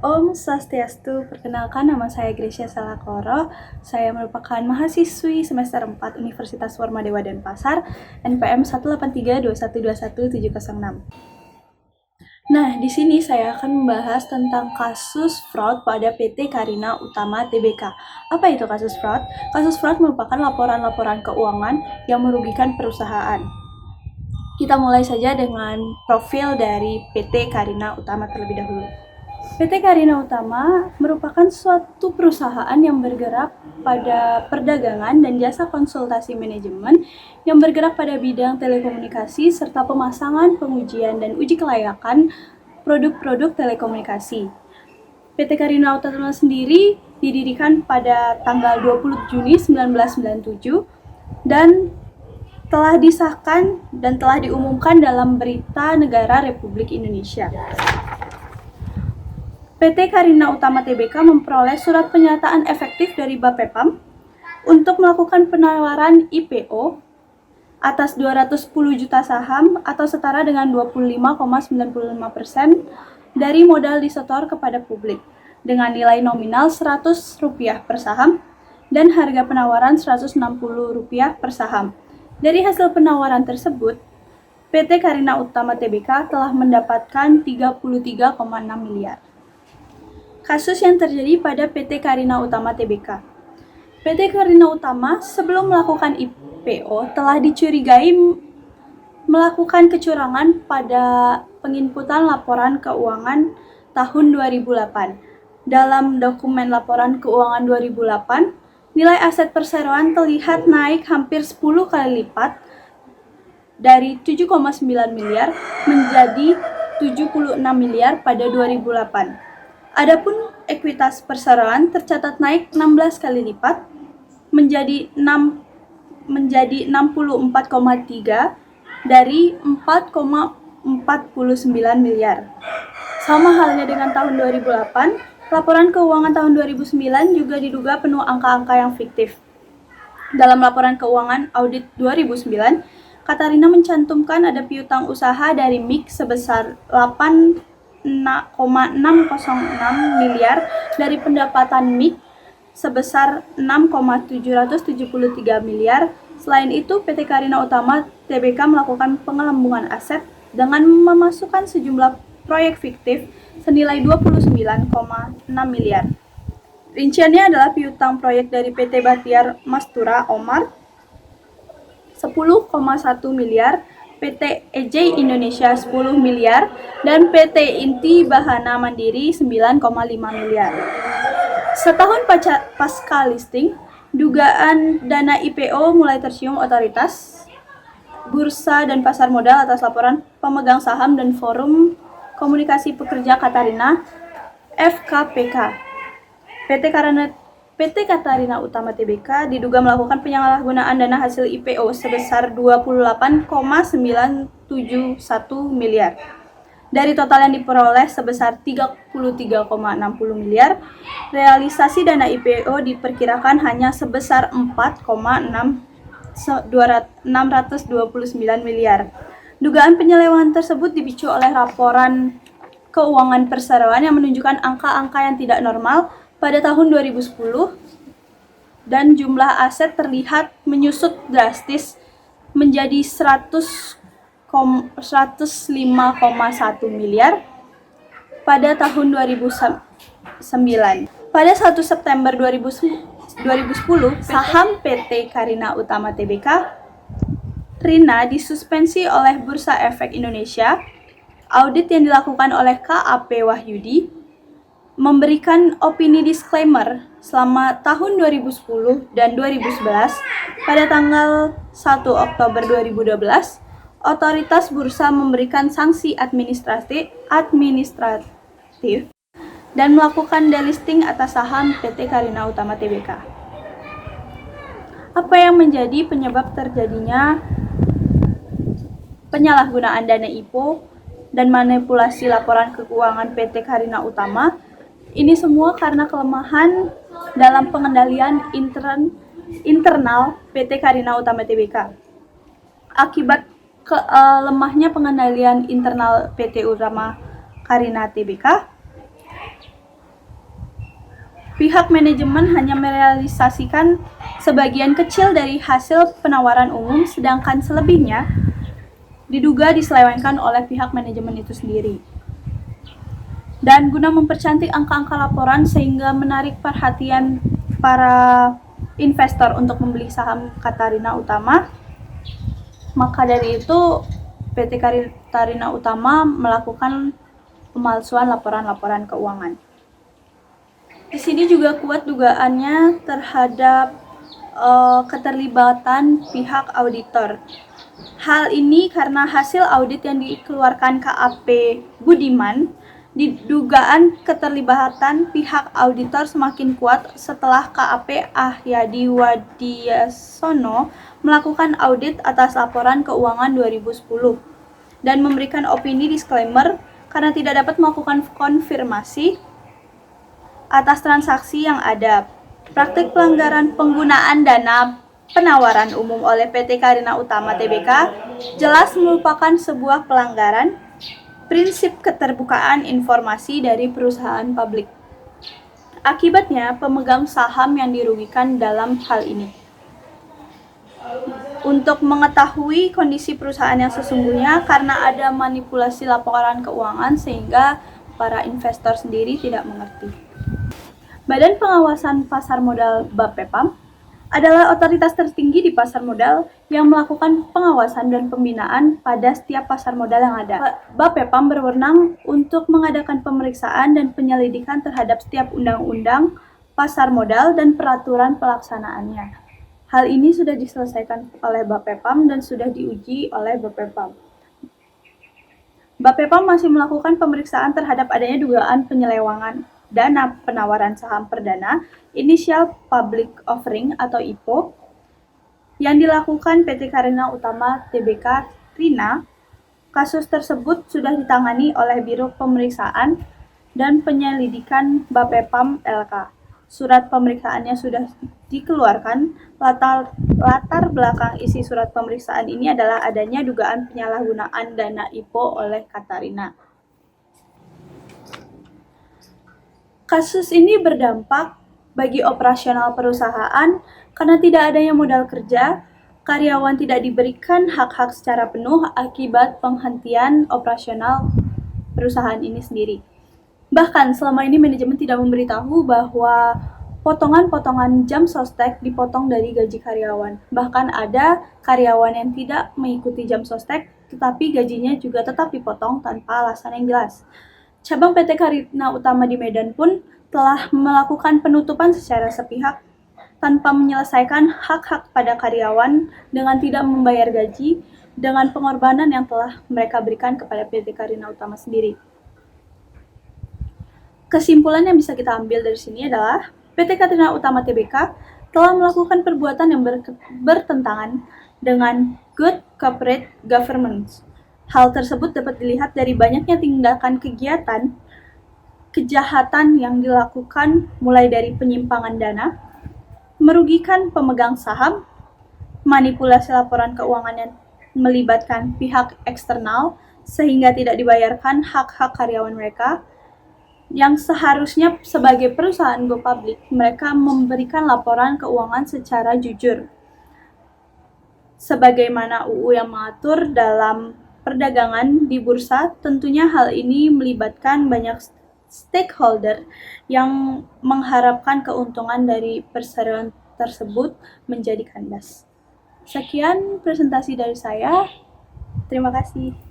Om Swastiastu, perkenalkan nama saya Gracia Salakoro. Saya merupakan mahasiswi semester 4 Universitas Warmadewa Denpasar, NPM 18321217706. Nah, di sini saya akan membahas tentang kasus fraud pada PT Karina Utama Tbk. Apa itu kasus fraud? Kasus fraud merupakan laporan-laporan keuangan yang merugikan perusahaan. Kita mulai saja dengan profil dari PT Karina Utama terlebih dahulu. PT Karina Utama merupakan suatu perusahaan yang bergerak pada perdagangan dan jasa konsultasi manajemen yang bergerak pada bidang telekomunikasi serta pemasangan, pengujian, dan uji kelayakan produk-produk telekomunikasi. PT Karina Utama sendiri didirikan pada tanggal 20 Juni 1997 dan telah disahkan dan telah diumumkan dalam Berita Negara Republik Indonesia. PT Karina Utama Tbk memperoleh surat pernyataan efektif dari Bapepam untuk melakukan penawaran IPO atas 210 juta saham atau setara dengan 25,95% dari modal disetor kepada publik dengan nilai nominal Rp100 per saham dan harga penawaran Rp160 per saham. Dari hasil penawaran tersebut, PT Karina Utama Tbk telah mendapatkan 33,6 miliar. Kasus yang terjadi pada PT Karina Utama Tbk. PT Karina Utama sebelum melakukan IPO telah dicurigai melakukan kecurangan pada penginputan laporan keuangan tahun 2008. Dalam dokumen laporan keuangan 2008, nilai aset perseroan terlihat naik hampir 10 kali lipat dari 7,9 miliar menjadi 76 miliar pada 2008. Adapun ekuitas perseroan tercatat naik 16 kali lipat menjadi 64,3 dari 4,49 miliar. Sama halnya dengan tahun 2008, laporan keuangan tahun 2009 juga diduga penuh angka-angka yang fiktif. Dalam laporan keuangan audit 2009, Katarina mencantumkan ada piutang usaha dari MIK sebesar 8,606 miliar dari pendapatan MIK sebesar 6,773 miliar. Selain itu, PT Karina Utama Tbk melakukan pengelambungan aset dengan memasukkan sejumlah proyek fiktif senilai 29,6 miliar. Rinciannya adalah piutang proyek dari PT Bahtiar Mastura Omar 10,1 miliar, PT EJ Indonesia 10 miliar, dan PT Inti Bahana Mandiri 9,5 miliar. Setahun pasca listing, dugaan dana IPO mulai tercium otoritas, bursa dan pasar modal atas laporan pemegang saham dan Forum Komunikasi Pekerja Katarina (FKPK). PT Karina Utama Tbk diduga melakukan penyalahgunaan dana hasil IPO sebesar 28,971 miliar. Dari total yang diperoleh sebesar 33,60 miliar, realisasi dana IPO diperkirakan hanya sebesar 4,629 miliar. Dugaan penyelewengan tersebut dipicu oleh laporan keuangan perseroan yang menunjukkan angka-angka yang tidak normal pada tahun 2010 dan jumlah aset terlihat menyusut drastis menjadi 105,1 miliar pada tahun 2009. Pada 1 September 2010, saham PT Karina Utama Tbk (RINA) disuspensi oleh Bursa Efek Indonesia. Audit yang dilakukan oleh KAP Wahyudi memberikan opini disclaimer selama tahun 2010 dan 2011. Pada tanggal 1 Oktober 2012, otoritas bursa memberikan sanksi administratif dan melakukan delisting atas saham PT Karina Utama Tbk. Apa yang menjadi penyebab terjadinya penyalahgunaan dana IPO dan manipulasi laporan keuangan PT Karina Utama? Ini semua karena kelemahan dalam pengendalian internal PT Karina Utama Tbk. Akibat lemahnya pengendalian internal PT Utama Karina Tbk, Pihak manajemen hanya merealisasikan sebagian kecil dari hasil penawaran umum, sedangkan selebihnya diduga diselewengkan oleh pihak manajemen itu sendiri. Dan guna mempercantik angka-angka laporan sehingga menarik perhatian para investor untuk membeli saham Katarina Utama, maka dari itu PT Katarina Utama melakukan pemalsuan laporan-laporan keuangan. Di sini juga kuat dugaannya terhadap keterlibatan pihak auditor. Hal ini karena hasil audit yang dikeluarkan KAP Budiman, dugaan keterlibatan pihak auditor semakin kuat setelah KAP Ahyadi Wadiyasono melakukan audit atas laporan keuangan 2010 dan memberikan opini disclaimer karena tidak dapat melakukan konfirmasi atas transaksi yang ada. Praktik pelanggaran penggunaan dana penawaran umum oleh PT Katarina Utama Tbk jelas merupakan sebuah pelanggaran prinsip keterbukaan informasi dari perusahaan publik. Akibatnya, pemegang saham yang dirugikan dalam hal ini. Untuk mengetahui kondisi perusahaan yang sesungguhnya, karena ada manipulasi laporan keuangan sehingga para investor sendiri tidak mengerti. Badan Pengawasan Pasar Modal BAPEPAM adalah otoritas tertinggi di pasar modal yang melakukan pengawasan dan pembinaan pada setiap pasar modal yang ada. BAPEPAM berwenang untuk mengadakan pemeriksaan dan penyelidikan terhadap setiap undang-undang pasar modal dan peraturan pelaksanaannya. Hal ini sudah diselesaikan oleh BAPEPAM dan sudah diuji oleh BAPEPAM. BAPEPAM masih melakukan pemeriksaan terhadap adanya dugaan penyelewengan dana penawaran saham perdana Initial Public Offering atau IPO yang dilakukan PT Katarina Utama Tbk Rina. Kasus tersebut sudah ditangani oleh Biro Pemeriksaan dan Penyelidikan BAPEPAM LK. Surat pemeriksaannya sudah dikeluarkan. Latar belakang isi surat pemeriksaan ini adalah adanya dugaan penyalahgunaan dana IPO oleh Katarina. Kasus ini berdampak bagi operasional perusahaan karena tidak adanya modal kerja, karyawan tidak diberikan hak-hak secara penuh akibat penghentian operasional perusahaan ini sendiri. Bahkan selama ini manajemen tidak memberitahu bahwa potongan-potongan jam sostek dipotong dari gaji karyawan. Bahkan ada karyawan yang tidak mengikuti jam sostek, tetapi gajinya juga tetap dipotong tanpa alasan yang jelas. Cabang PT Katarina Utama di Medan pun telah melakukan penutupan secara sepihak tanpa menyelesaikan hak-hak pada karyawan dengan tidak membayar gaji dengan pengorbanan yang telah mereka berikan kepada PT Katarina Utama sendiri. Kesimpulan yang bisa kita ambil dari sini adalah PT Katarina Utama Tbk telah melakukan perbuatan yang bertentangan dengan good corporate governance. Hal tersebut dapat dilihat dari banyaknya tindakan kegiatan kejahatan yang dilakukan mulai dari penyimpangan dana, merugikan pemegang saham, manipulasi laporan keuangan yang melibatkan pihak eksternal sehingga tidak dibayarkan hak-hak karyawan mereka, yang seharusnya sebagai perusahaan go public mereka memberikan laporan keuangan secara jujur sebagaimana UU yang mengatur dalam perdagangan di bursa. Tentunya hal ini melibatkan banyak stakeholder yang mengharapkan keuntungan dari perseroan tersebut menjadi kandas. Sekian presentasi dari saya. Terima kasih.